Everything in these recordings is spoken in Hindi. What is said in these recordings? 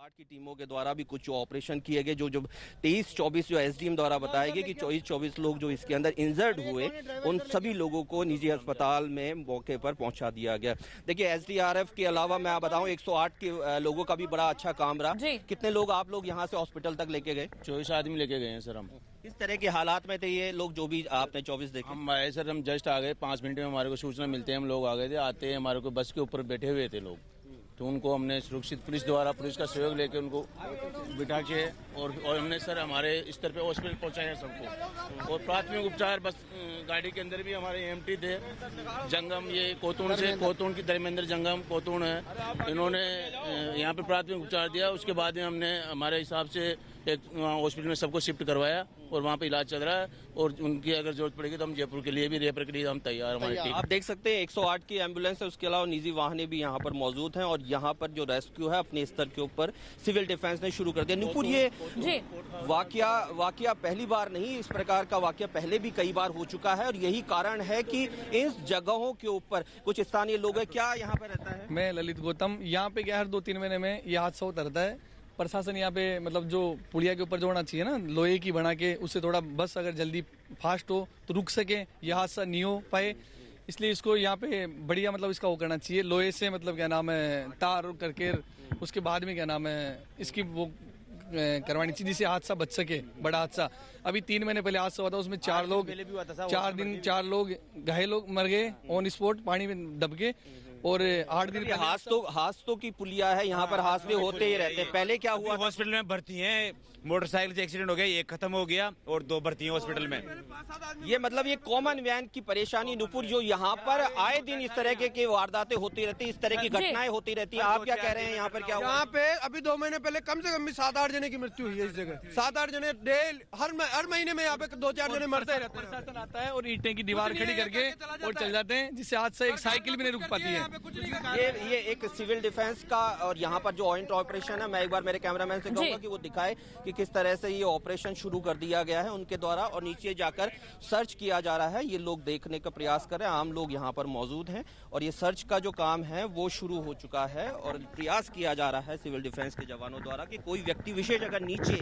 108 की टीमों के द्वारा भी कुछ ऑपरेशन किए गए, जो 23-24 जो एसडीएम द्वारा बताया गया कि 24 लोग जो इसके अंदर इंजर्ड हुए, उन सभी लोगों को निजी अस्पताल में मौके पर पहुंचा दिया गया। देखिए, एसडीआरएफ के अलावा मैं बताऊं 108 के लोगों का भी बड़ा अच्छा काम रहा। कितने लोग आप लोग यहाँ से हॉस्पिटल तक लेके गए? 24 आदमी लेके गए हैं सर हम। किस तरह के हालात में थे ये लोग, जो भी आपने 24 देखे? हम आए सर, हम जस्ट आ गए, 5 मिनट में हमारे को सूचना मिलते हैं, हम लोग आ गए थे। आते हैं हमारे को बस के ऊपर बैठे हुए थे लोग, तो उनको हमने सुरक्षित पुलिस का सहयोग लेके उनको बिठा के और हमने सर हमारे स्तर पे हॉस्पिटल पहुंचाया सबको। और प्राथमिक उपचार बस गाड़ी के अंदर भी हमारे एमटी थे जंगम, ये कोतून की धर्मेंद्र जंगम कोतून है, इन्होंने यहाँ पे प्राथमिक उपचार दिया। उसके बाद में हमने हमारे हिसाब से एक हॉस्पिटल में सबको शिफ्ट करवाया और वहाँ पे इलाज चल रहा है। और उनकी अगर जरूरत पड़ेगी तो हम जयपुर के लिए भी रेफर के लिए हम तैयार। हमारी टीम, आप देख सकते हैं 108 की एम्बुलेंस है, उसके अलावा निजी वाहनें भी यहाँ पर मौजूद हैं। और यहाँ पर जो रेस्क्यू है अपने स्तर के ऊपर सिविल डिफेंस ने शुरू कर दिया। नुपुर, ये वाकया पहली बार नहीं, इस प्रकार का वाकया पहले भी कई बार हो चुका है। और यही कारण है कि इस जगहों के ऊपर कुछ स्थानीय लोग हैं। क्या यहाँ पे रहता है? मैं ललित गौतम, यहाँ पे क्या हर 2-3 महीने में ये हादसा होता रहता है। प्रशासन यहाँ पे मतलब जो पुलिया के ऊपर जो होना चाहिए ना, लोहे की बना के, उससे थोड़ा बस अगर जल्दी फास्ट हो तो रुक सके, यह हादसा नहीं हो पाए, इसलिए इसको यहाँ पे बढ़िया मतलब इसका वो करना चाहिए। लोहे से मतलब क्या नाम है, तार करके उसके बाद में क्या नाम है इसकी वो करवानी चाहिए, जिससे हादसा बच सके, बड़ा हादसा। अभी 3 महीने पहले हादसा हुआ था, उसमें 4 लोग घायल लोग मर गए ऑन स्पॉट पानी में दब के। और 8 दिन हादसों की पुलिया है, यहाँ पर हादसे होते ही रहते हैं। पहले क्या हुआ? हॉस्पिटल में भर्ती हैं, मोटरसाइकिल से एक्सीडेंट हो गया, एक खत्म हो गया और 2 भर्ती हैं हॉस्पिटल में। ये मतलब ये कॉमन मैन की परेशानी नुपुर, जो यहाँ पर आए दिन इस तरह के वारदातें होती रहती, इस तरह की घटनाएं होती रहती है। आप क्या कह रहे हैं यहाँ पर क्या हुआ? यहाँ पे अभी 2 महीने पहले कम से कम भी 7-8 जने की मृत्यु हुई है इस जगह। 7-8 जने हर महीने में यहाँ पे 2-4 जने मरते रहते हैं। प्रशासन आता है और ईंटें की दीवार खड़ी करके और चल जाते हैं, जिससे हादसा एक साइकिल भी नहीं रुक पाती है। ये एक सिविल डिफेंस का और यहाँ पर जो ऑइंट ऑपरेशन है, मैं एक बार मेरे कैमरामैन से कहूंगा कि वो दिखाए कि किस तरह से ये ऑपरेशन शुरू कर दिया गया है उनके द्वारा। और नीचे जाकर सर्च किया जा रहा है, ये लोग देखने का प्रयास कर रहे हैं, आम लोग यहाँ पर मौजूद हैं। और ये सर्च का जो काम है वो शुरू हो चुका है और प्रयास किया जा रहा है सिविल डिफेंस के जवानों द्वारा कि कोई व्यक्ति विशेष अगर नीचे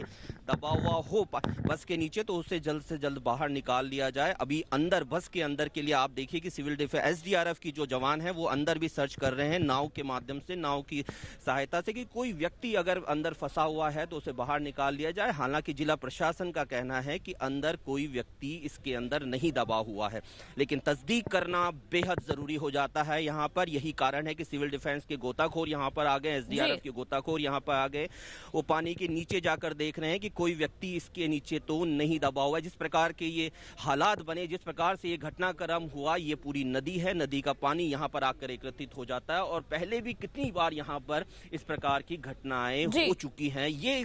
दबा हुआ हो बस के नीचे तो उसे जल्द से जल्द बाहर निकाल लिया जाए। अभी अंदर बस के अंदर के लिए आप देखिए कि सिविल डिफेंस एसडीआरएफ की जो जवान है वो अंदर भी सर्च कर रहे हैं नाव के माध्यम से, नाव की सहायता से, कि कोई व्यक्ति अगर अंदर फंसा हुआ है तो उसे बाहर निकाल लिया जाए। हालांकि जिला प्रशासन का कहना है कि अंदर कोई व्यक्ति इसके अंदर नहीं दबा हुआ है, लेकिन तस्दीक करना बेहद जरूरी हो जाता है यहाँ पर। यही कारण है कि सिविल डिफेंस के गोताखोर यहाँ पर आ गए, एसडीआरएफ के गोताखोर यहाँ पर आ गए। वो पानी के नीचे जाकर देख रहे हैं कि कोई व्यक्ति इसके नीचे तो नहीं दबा हुआ है। जिस प्रकार के ये हालात बने, जिस प्रकार से ये घटनाक्रम हुआ, ये पूरी नदी है, नदी का पानी यहाँ पर आकर एकत्रित हो जाता है। और पहले भी कितनी बार यहाँ पर इस प्रकार की घटनाएं हो चुकी हैं। ये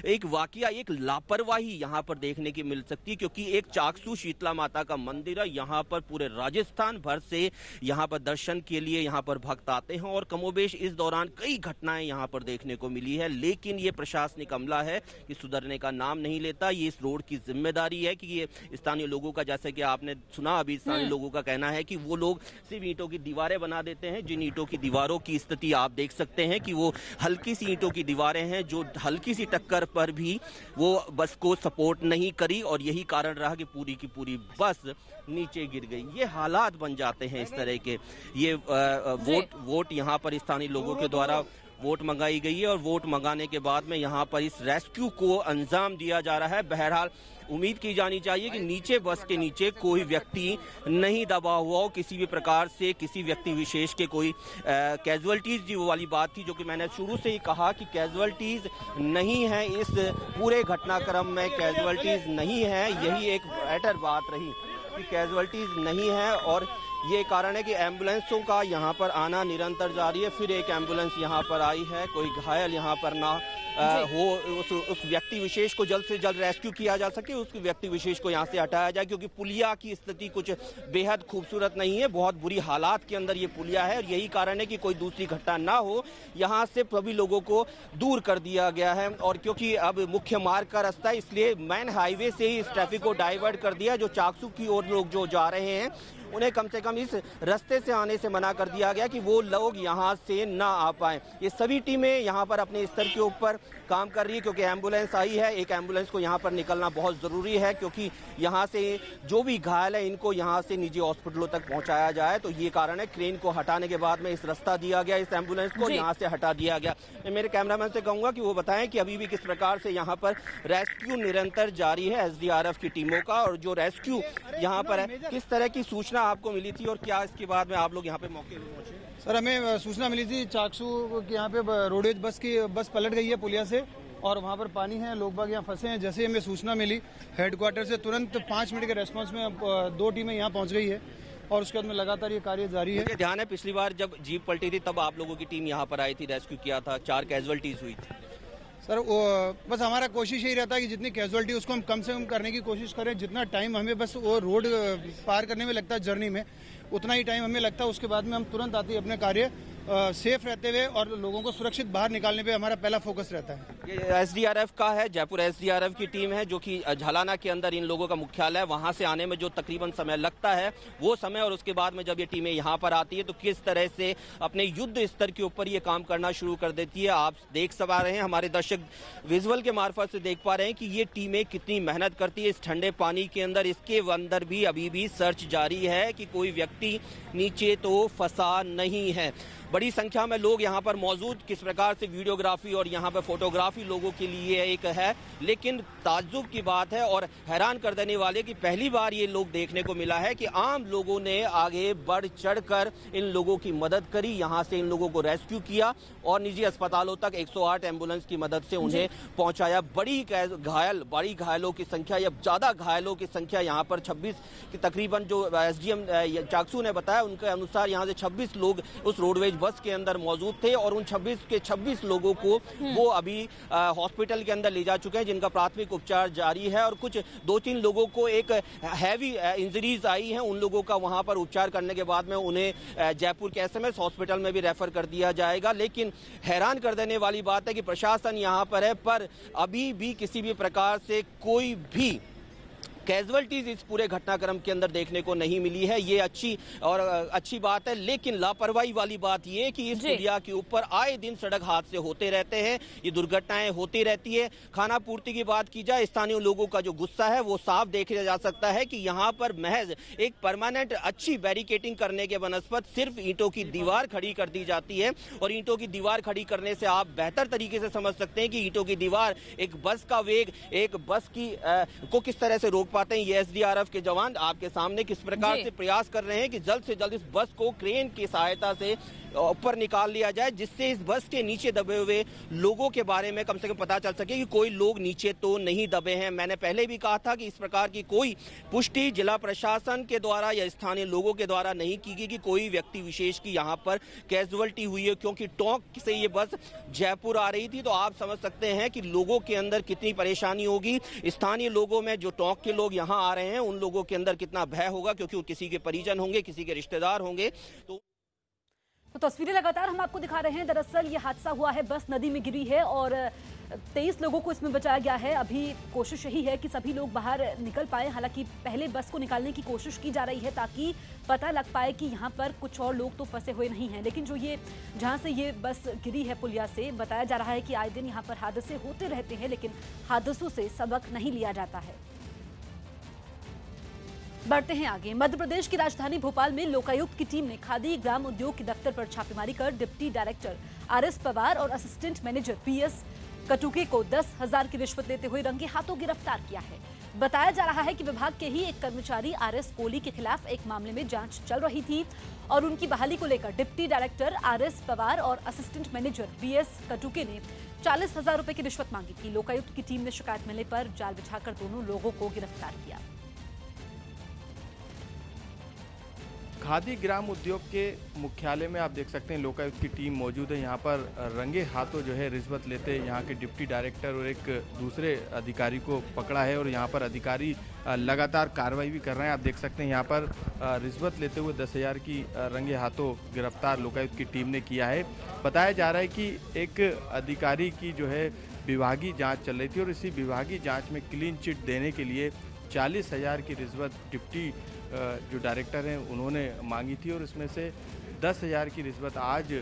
एक वाकया, एक लापरवाही यहाँ पर देखने की मिल सकती है, क्योंकि एक चाकसू शीतला माता का मंदिर है, यहाँ पर पूरे राजस्थान भर से यहाँ पर दर्शन के लिए यहाँ पर भक्त आते हैं। और कमोबेश इस दौरान कई घटनाएं यहाँ पर देखने को मिली है, लेकिन ये प्रशासनिक अमला है कि सुधरने का नाम नहीं लेता। ये इस रोड की जिम्मेदारी है कि ये स्थानीय लोगों का, जैसे कि आपने सुना अभी, स्थानीय लोगों का कहना है कि वो लोग सिर्फ ईंटों की दीवारें बना देते हैं, जिन ईंटों की दीवारों की स्थिति आप देख सकते हैं कि वो हल्की सी ईंटों की दीवारें हैं, जो हल्की सी टक्कर पर भी वो बस को सपोर्ट नहीं करी और यही कारण रहा कि पूरी की पूरी बस नीचे गिर गई। ये हालात बन जाते हैं इस तरह के। ये वोट यहाँ पर स्थानीय लोगों के द्वारा वोट मंगाई गई है और वोट मंगाने के बाद में यहाँ पर इस रेस्क्यू को अंजाम दिया जा रहा है। बहरहाल उम्मीद की जानी चाहिए कि नीचे, बस के नीचे कोई व्यक्ति नहीं दबा हुआ हो, किसी भी प्रकार से किसी व्यक्ति विशेष के कोई कैजुअलिटीज जी वाली बात थी, जो कि मैंने शुरू से ही कहा कि कैजुअलिटीज नहीं है इस पूरे घटनाक्रम में, कैजुअलिटीज नहीं है। यही एक बेटर बात रही कि कैजुअलिटीज नहीं है। और ये कारण है कि एम्बुलेंसों का यहाँ पर आना निरंतर जारी है। फिर एक एम्बुलेंस यहाँ पर आई है, कोई घायल यहाँ पर ना हो, उस व्यक्ति विशेष को जल्द से जल्द रेस्क्यू किया जा सके, उस व्यक्ति विशेष को यहाँ से हटाया जाए, क्योंकि पुलिया की स्थिति कुछ बेहद खूबसूरत नहीं है, बहुत बुरी हालात के अंदर ये पुलिया है। और यही कारण है कि कोई दूसरी घटना ना हो, यहाँ से सभी लोगों को दूर कर दिया गया है। और क्योंकि अब मुख्य मार्ग का रास्ता है, इसलिए मेन हाईवे से ही इस ट्रैफिक को डाइवर्ट कर दिया। जो चाकसू की ओर लोग जो जा रहे हैं उन्हें कम से कम इस रास्ते से आने से मना कर दिया गया कि वो लोग यहाँ से ना आ पाएं। ये सभी टीमें यहाँ पर अपने स्तर के ऊपर काम कर रही है, क्योंकि एम्बुलेंस आई है। एक एम्बुलेंस को यहाँ पर निकलना बहुत ज़रूरी है, क्योंकि यहाँ से जो भी घायल है इनको यहाँ से निजी हॉस्पिटलों तक पहुँचाया जाए। तो ये कारण है, क्रेन को हटाने के बाद में इस रास्ता दिया गया, इस एम्बुलेंस को यहाँ से हटा दिया गया। मैं मेरे कैमरामैन से कहूँगा कि वो बताएं कि अभी भी किस प्रकार से यहाँ पर रेस्क्यू निरंतर जारी है एसडीआरएफ की टीमों का, और जो रेस्क्यू यहाँ पर है, किस तरह की सूचना आपको मिली थी और क्या इसके बाद में आप लोग यहाँ पे मौके पर पहुँचे? सर, हमें सूचना मिली थी चाकसू कि यहाँ पे रोडवेज बस पलट गई है पुलिया से, और वहाँ पर पानी है, लोग बाग यहाँ फंसे हैं। जैसे ही हमें सूचना मिली हेडक्वार्टर से, तुरंत 5 मिनट के रेस्पॉन्स में 2 टीमें यहाँ पहुँच गई है, और उसके बाद में लगातार ये कार्य जारी है। मुझे ध्यान है पिछली बार जब जीप पलटी थी तब आप लोगों की टीम यहाँ पर आई थी, रेस्क्यू किया था, 4 कैजुअल्टीज हुई थी। सर, बस हमारा कोशिश यही रहता है कि जितनी कैजुअलिटी उसको हम कम से कम करने की कोशिश करें। जितना टाइम हमें बस वो रोड पार करने में लगता है जर्नी में, उतना ही टाइम हमें लगता है। उसके बाद में हम तुरंत आते ही अपने कार्य सेफ रहते हुए और लोगों को सुरक्षित बाहर निकालने पे हमारा पहला फोकस रहता है। ये एसडीआरएफ का है, जयपुर एसडीआरएफ की टीम है, जो कि झालाना के अंदर इन लोगों का मुख्यालय है। वहां से आने में जो तकरीबन समय लगता है वो समय, और उसके बाद में जब ये टीमें यहाँ पर आती है तो किस तरह से अपने युद्ध स्तर के ऊपर ये काम करना शुरू कर देती है। आप देख पा रहे हैं, हमारे दर्शक विजुअल के मार्फत से देख पा रहे हैं कि ये टीमें कितनी मेहनत करती है इस ठंडे पानी के अंदर। इसके अंदर भी अभी भी सर्च जारी है कि कोई व्यक्ति नीचे तो फंसा नहीं है। बड़ी संख्या में लोग यहाँ पर मौजूद, किस प्रकार से वीडियोग्राफी और यहाँ पर फोटोग्राफी लोगों के लिए एक है, लेकिन ताज्जुब की बात है और हैरान कर देने वाले कि पहली बार ये लोग देखने को मिला है कि आम लोगों ने आगे बढ़ चढ़कर इन लोगों की मदद करी, यहाँ से इन लोगों को रेस्क्यू किया और निजी अस्पतालों तक 108 एम्बुलेंस की मदद से उन्हें पहुंचाया। बड़ी घायलों की संख्या या ज्यादा घायलों की संख्या यहाँ पर 26 की तकरीबन, जो एसडीएम चाकसू ने बताया उनके अनुसार यहाँ से 26 लोग उस रोडवेज बस के अंदर मौजूद थे, और उन 26 के 26 लोगों को वो अभी हॉस्पिटल के अंदर ले जा चुके हैं, जिनका प्राथमिक उपचार जारी है। और कुछ 2-3 लोगों को एक हैवी इंजरीज आई हैं, उन लोगों का वहां पर उपचार करने के बाद में उन्हें जयपुर के एसएमएस हॉस्पिटल में भी रेफर कर दिया जाएगा। लेकिन हैरान कर देने वाली बात है कि प्रशासन यहाँ पर है, पर अभी भी किसी भी प्रकार से कोई भी कैजुअल्टीज इस पूरे घटनाक्रम के अंदर देखने को नहीं मिली है। ये अच्छी बात है, लेकिन लापरवाही वाली बात ये कि इस पुलिया के ऊपर आए दिन सड़क हादसे होते रहते हैं, ये दुर्घटनाएं होती रहती है। खाना पूर्ति की बात की जाए, स्थानीय लोगों का जो गुस्सा है वो साफ देखा जा सकता है कि यहाँ पर महज एक परमानेंट अच्छी बैरिकेटिंग करने के बनस्पत सिर्फ ईंटों की दीवार खड़ी कर दी जाती है, और ईंटों की दीवार खड़ी करने से आप बेहतर तरीके से समझ सकते हैं कि ईंटों की दीवार एक बस का वेग, एक बस की को किस तरह से रोक पाते हैं। ये एसडीआरएफ के जवान आपके सामने किस प्रकार से प्रयास कर रहे हैं कि जल्द से जल्द इस बस को क्रेन की सहायता से ऊपर निकाल लिया जाए, जिससे इस बस के नीचे दबे हुए लोगों के बारे में कम से कम पता चल सके कि कोई लोग नीचे तो नहीं दबे हैं। मैंने पहले भी कहा था कि इस प्रकार की कोई पुष्टि जिला प्रशासन के द्वारा या स्थानीय लोगों के द्वारा नहीं की गई कि कोई व्यक्ति विशेष की यहाँ पर कैजुअल्टी हुई है, क्योंकि टोंक से ये बस जयपुर आ रही थी। तो आप समझ सकते हैं कि लोगों के अंदर कितनी परेशानी होगी। स्थानीय लोगों में जो टोंक के लोग यहाँ आ रहे हैं उन लोगों के अंदर कितना भय होगा, क्योंकि किसी के परिजन होंगे, किसी के रिश्तेदार होंगे। तो तस्वीरें लगातार हम आपको दिखा रहे हैं। दरअसल ये हादसा हुआ है, बस नदी में गिरी है और 23 लोगों को इसमें बचाया गया है। अभी कोशिश यही है कि सभी लोग बाहर निकल पाए। हालांकि पहले बस को निकालने की कोशिश की जा रही है ताकि पता लग पाए कि यहाँ पर कुछ और लोग तो फंसे हुए नहीं हैं। लेकिन जो ये जहाँ से ये बस गिरी है पुलिया से, बताया जा रहा है कि आए दिन यहाँ पर हादसे होते रहते हैं, लेकिन हादसों से सबक नहीं लिया जाता है। बढ़ते हैं आगे। मध्य प्रदेश की राजधानी भोपाल में लोकायुक्त की टीम ने खादी ग्राम उद्योग के दफ्तर पर छापेमारी कर डिप्टी डायरेक्टर आरएस पवार और असिस्टेंट मैनेजर पीएस कटुके को 10,000 की रिश्वत लेते हुए रंगे हाथों गिरफ्तार किया है। बताया जा रहा है कि विभाग के ही एक कर्मचारी आरएस कोहली के खिलाफ एक मामले में जांच चल रही थी और उनकी बहाली को लेकर डिप्टी डायरेक्टर आरएस पवार और असिस्टेंट मैनेजर पीएस कटुके ने 40,000 रुपए की रिश्वत मांगी थी। लोकायुक्त की टीम ने शिकायत मिलने पर जाल बिछाकर दोनों लोगों को गिरफ्तार किया। खादी ग्राम उद्योग के मुख्यालय में आप देख सकते हैं लोकायुक्त की टीम मौजूद है। यहाँ पर रंगे हाथों जो है रिश्वत लेते यहाँ के डिप्टी डायरेक्टर और एक दूसरे अधिकारी को पकड़ा है और यहाँ पर अधिकारी लगातार कार्रवाई भी कर रहे हैं। आप देख सकते हैं यहाँ पर रिश्वत लेते हुए 10,000 की रंगे हाथों गिरफ्तार लोकायुक्त की टीम ने किया है। बताया जा रहा है कि एक अधिकारी की जो है विभागीय जाँच चल रही थी और इसी विभागीय जाँच में क्लीन चिट देने के लिए 40,000 की रिश्वत डिप्टी जो डायरेक्टर हैं उन्होंने मांगी थी और इसमें से 10,000 की रिश्वत आज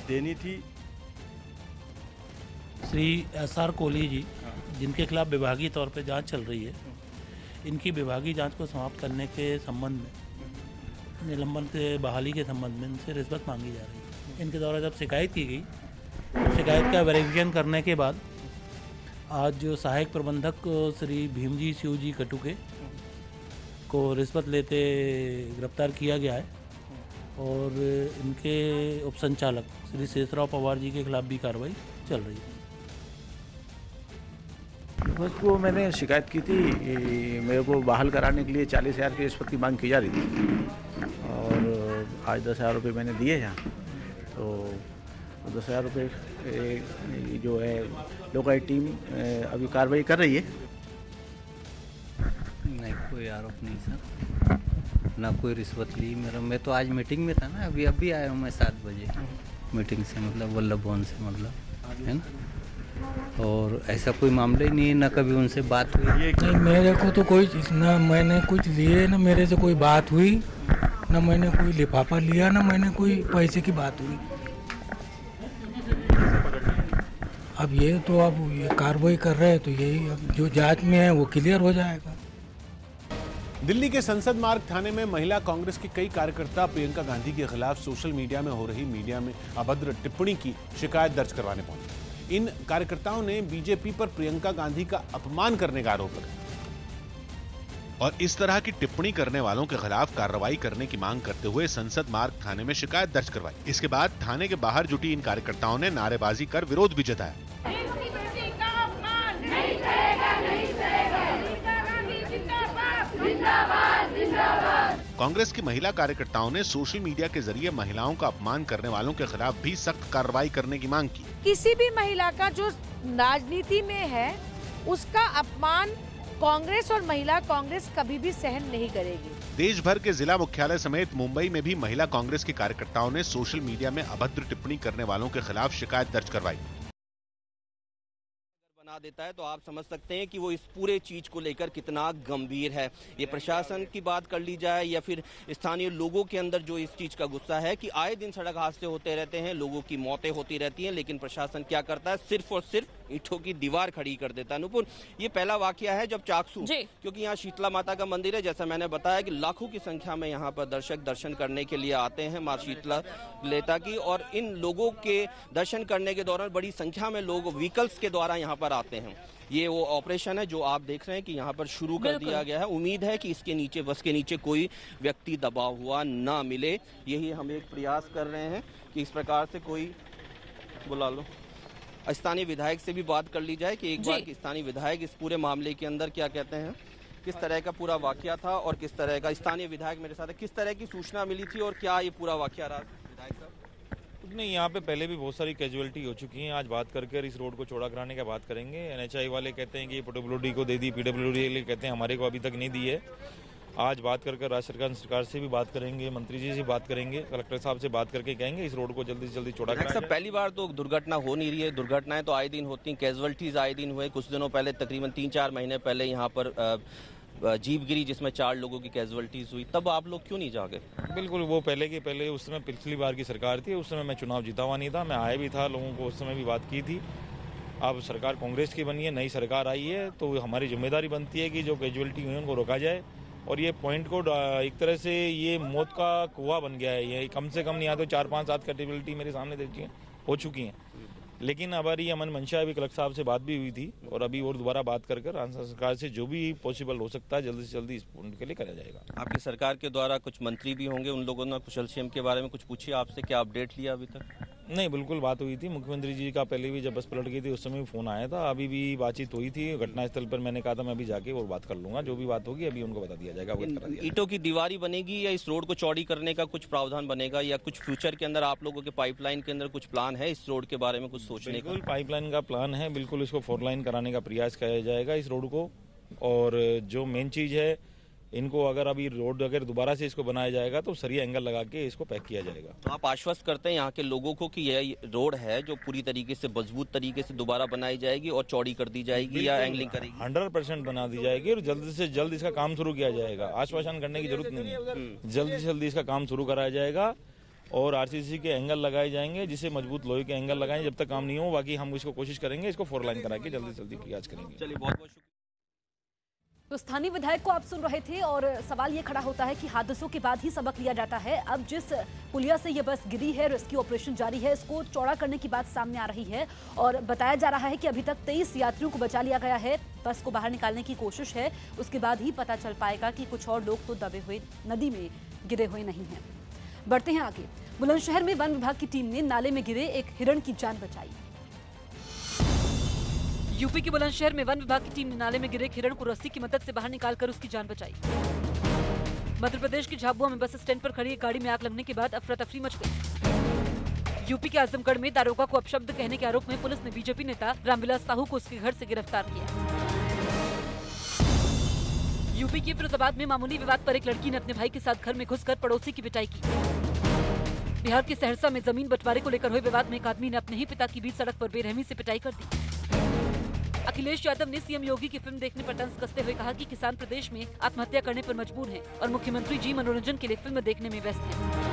देनी थी। श्री SR कोहली जी, जिनके खिलाफ विभागीय तौर पे जांच चल रही है, इनकी विभागीय जांच को समाप्त करने के संबंध में, निलंबन के बहाली के संबंध में इनसे रिश्वत मांगी जा रही है। इनके द्वारा जब शिकायत की गई, शिकायत का वेरिफिकेशन करने के बाद आज जो सहायक प्रबंधक श्री भीमजी शिवजी कटुके को रिश्वत लेते गिरफ्तार किया गया है और इनके उपसंचालक श्री शेषराव पवार जी के खिलाफ भी कार्रवाई चल रही है। उसको मैंने शिकायत की थी, मेरे को बहाल कराने के लिए 40,000 की रिश्वत की मांग की जा रही थी और आज 10,000 रुपये मैंने दिए यहाँ। तो 10,000 रुपये जो है लोकाई टीम अभी कार्रवाई कर रही है। नहीं, कोई आरोप नहीं सर, ना कोई रिश्वत ली। मैं तो आज मीटिंग में था ना, अभी आया हूँ मैं 7 बजे मीटिंग से, मतलब वल्लभ भवन से, मतलब है ना। और ऐसा कोई मामला ही नहीं है, ना कभी उनसे बात हुई। नहीं, मेरे को तो कोई ना मैंने कुछ लिए, ना मेरे से कोई बात हुई, ना मैंने कोई लिफाफा लिया, ना मैंने कोई पैसे की बात हुई। अब ये तो अब ये कार्रवाई कर रहे हैं, तो यही अब जो जांच में है वो क्लियर हो जाएगा। दिल्ली के संसद मार्ग थाने में महिला कांग्रेस के कई कार्यकर्ता प्रियंका गांधी के खिलाफ सोशल मीडिया में हो रही मीडिया में अभद्र टिप्पणी की शिकायत दर्ज करवाने पहुंचे। इन कार्यकर्ताओं ने बीजेपी पर प्रियंका गांधी का अपमान करने का आरोप लगाया और इस तरह की टिप्पणी करने वालों के खिलाफ कार्रवाई करने की मांग करते हुए संसद मार्ग थाने में शिकायत दर्ज करवाई। इसके बाद थाने के बाहर जुटी इन कार्यकर्ताओं ने नारेबाजी कर विरोध भी जताया। कांग्रेस की महिला कार्यकर्ताओं ने सोशल मीडिया के जरिए महिलाओं का अपमान करने वालों के खिलाफ भी सख्त कार्रवाई करने की मांग की। किसी भी महिला का जो राजनीति में है उसका अपमान कांग्रेस और महिला कांग्रेस कभी भी सहन नहीं करेगी। देश भर के जिला मुख्यालय समेत मुंबई में भी महिला कांग्रेस के कार्यकर्ताओं ने सोशल मीडिया में अभद्र टिप्पणी करने वालों के खिलाफ शिकायत दर्ज करवाई। बना देता है तो आप समझ सकते हैं कि वो इस पूरे चीज को लेकर कितना गंभीर है। ये प्रशासन की बात कर ली जाए या फिर स्थानीय लोगों के अंदर जो इस चीज का गुस्सा है कि आए दिन सड़क हादसे होते रहते हैं, लोगों की मौतें होती रहती हैं, लेकिन प्रशासन क्या करता है, सिर्फ और सिर्फ ईंटों की दीवार खड़ी कर देता है। अनुपुर, ये पहला वाकया है जब चाकसू, क्योंकि यहाँ शीतला माता का मंदिर है, जैसा मैंने बताया कि लाखों की संख्या में यहाँ पर दर्शक दर्शन करने के लिए आते हैं माँ शीतला लेता की, और इन लोगों के दर्शन करने के दौरान बड़ी संख्या में लोग व्हीकल्स के द्वारा यहाँ पर आते हैं। ये वो ऑपरेशन है जो आप देख रहे हैं कि यहाँ पर शुरू कर दिया गया है। उम्मीद है कि इसके नीचे, बस के नीचे कोई व्यक्ति दबा हुआ ना मिले। यही हम एक प्रयास कर रहे हैं कि इस प्रकार से कोई बुला लो। स्थानीय विधायक से भी बात कर ली जाए कि एक बार स्थानीय विधायक इस पूरे मामले के अंदर क्या कहते हैं, किस तरह का पूरा वाकया था और किस तरह का, स्थानीय विधायक मेरे साथ है, किस तरह की सूचना मिली थी और क्या ये पूरा वाकया रहा विधायक साहब? नहीं, यहाँ पे पहले भी बहुत सारी कैजुअलिटी हो चुकी हैं। आज बात करके इस रोड को चौड़ा कराने की बात करेंगे। NHI वाले कहते हैं कि PWD को दे दी, PWD कहते हैं हमारे को अभी तक नहीं दी है। आज बात करके राज्य सरकार से भी बात करेंगे, मंत्री जी से बात करेंगे, कलेक्टर साहब से बात करके कहेंगे इस रोड को जल्दी से जल्दी चौड़ा कराया जाए। पहली बार तो दुर्घटना हो नहीं रही है, दुर्घटनाएं तो आए दिन होती हैं, कैजुअलिटीज आए दिन हुए। कुछ दिनों पहले, तकरीबन 3-4 महीने पहले यहाँ पर जीप गिरी जिसमें 4 लोगों की कैजुअलिटीज हुई। तब आप लोग क्यों नहीं जागे? बिल्कुल, वो पहले उस समय पिछली बार की सरकार थी, उस समय मैं चुनाव जीता हुआ नहीं था, मैं आया भी था, लोगों को उस समय भी बात की थी। अब सरकार कांग्रेस की बनी है, नई सरकार आई है, तो हमारी जिम्मेदारी बनती है कि जो कैजुअलिटी हुई उनको रोका जाए। और ये पॉइंट को एक तरह से ये मौत का कुआं बन गया है। ये कम से कम नहीं आते 4-5 कैजुअलिटी मेरे सामने देखिए हो चुकी हैं। लेकिन हमारी अमन मंशा अभी कलेक्टर साहब से बात भी हुई थी और अभी और दोबारा बात कर राज्य सरकार से जो भी पॉसिबल हो सकता है जल्दी से जल्दी इस पॉइंट के लिए करा जाएगा। आपकी सरकार के द्वारा कुछ मंत्री भी होंगे, उन लोगों ने कुशल क्षेम के बारे में कुछ पूछी आपसे, क्या अपडेट लिया अभी तक? नहीं, बिल्कुल बात हुई थी। मुख्यमंत्री जी का पहले भी जब बस पलट गई थी उस समय भी फोन आया था, अभी भी बातचीत हुई थी घटनास्थल पर। मैंने कहा था मैं अभी जाके और बात कर लूंगा, जो भी बात होगी अभी उनको बता दिया जाएगा। ईंटों की दीवारी बनेगी या इस रोड को चौड़ी करने का कुछ प्रावधान बनेगा, या कुछ फ्यूचर के अंदर आप लोगों के पाइपलाइन के अंदर कुछ प्लान है इस रोड के बारे में कुछ सोचने का? पाइपलाइन का प्लान है, बिल्कुल इसको 4 लाइन कराने का प्रयास किया जाएगा इस रोड को। और जो मेन चीज़ है इनको अगर अभी रोड अगर दोबारा से इसको बनाया जाएगा तो सरिया एंगल लगा के इसको पैक किया जाएगा। तो आप आश्वस्त करते हैं यहाँ के लोगों को कि यह रोड है जो पूरी तरीके से मजबूत तरीके से दोबारा बनाई जाएगी और चौड़ी कर दी जाएगी या एंगलिंग करेगी? 100% बना दी जाएगी और जल्द से जल्द इसका काम शुरू किया जाएगा। आश्वासन करने की जरूरत नहीं है, जल्दी से जल्दी इसका काम शुरू कराया जाएगा और आरसीसी के एंगल लगाए जाएंगे, जिसे मजबूत लोहे के एंगल लगाएं जब तक काम नहीं हो। बाकी हम इसको कोशिश करेंगे, इसको 4 लाइन करा के जल्दी से जल्दी काज करेंगे। चलिए, बहुत बहुत शुक्रिया। तो स्थानीय विधायक को आप सुन रहे थे और सवाल ये खड़ा होता है कि हादसों के बाद ही सबक लिया जाता है। अब जिस पुलिया से ये बस गिरी है, रेस्क्यू ऑपरेशन जारी है, इसको चौड़ा करने की बात सामने आ रही है और बताया जा रहा है कि अभी तक 23 यात्रियों को बचा लिया गया है। बस को बाहर निकालने की कोशिश है, उसके बाद ही पता चल पाएगा कि कुछ और लोग तो दबे हुए नदी में गिरे हुए नहीं हैं। बढ़ते हैं आगे। बुलंदशहर में वन विभाग की टीम ने नाले में गिरे एक हिरण की जान बचाई। यूपी के बुलंदशहर में वन विभाग की टीम ने नाले में गिरे हिरण को रस्सी की मदद से बाहर निकालकर उसकी जान बचाई। मध्य प्रदेश के झाबुआ में बस स्टैंड पर खड़ी एक गाड़ी में आग लगने के बाद अफरा तफरी मच गई। यूपी के आजमगढ़ में दारोगा को अपशब्द कहने के आरोप में पुलिस ने बीजेपी नेता रामविलास साहू को उसके घर से गिरफ्तार किया। यूपी के फिरोजाबाद में मामूली विवाद पर एक लड़की ने अपने भाई के साथ घर में घुसकर पड़ोसी की पिटाई की। बिहार के सहरसा में जमीन बंटवारे को लेकर हुए विवाद में एक आदमी ने अपने ही पिता की बीच सड़क पर बेरहमी से पिटाई कर दी। अखिलेश यादव ने सीएम योगी की फिल्म देखने पर तंज कसते हुए कहा कि किसान प्रदेश में आत्महत्या करने पर मजबूर हैं और मुख्यमंत्री जी मनोरंजन के लिए फिल्म देखने में व्यस्त हैं।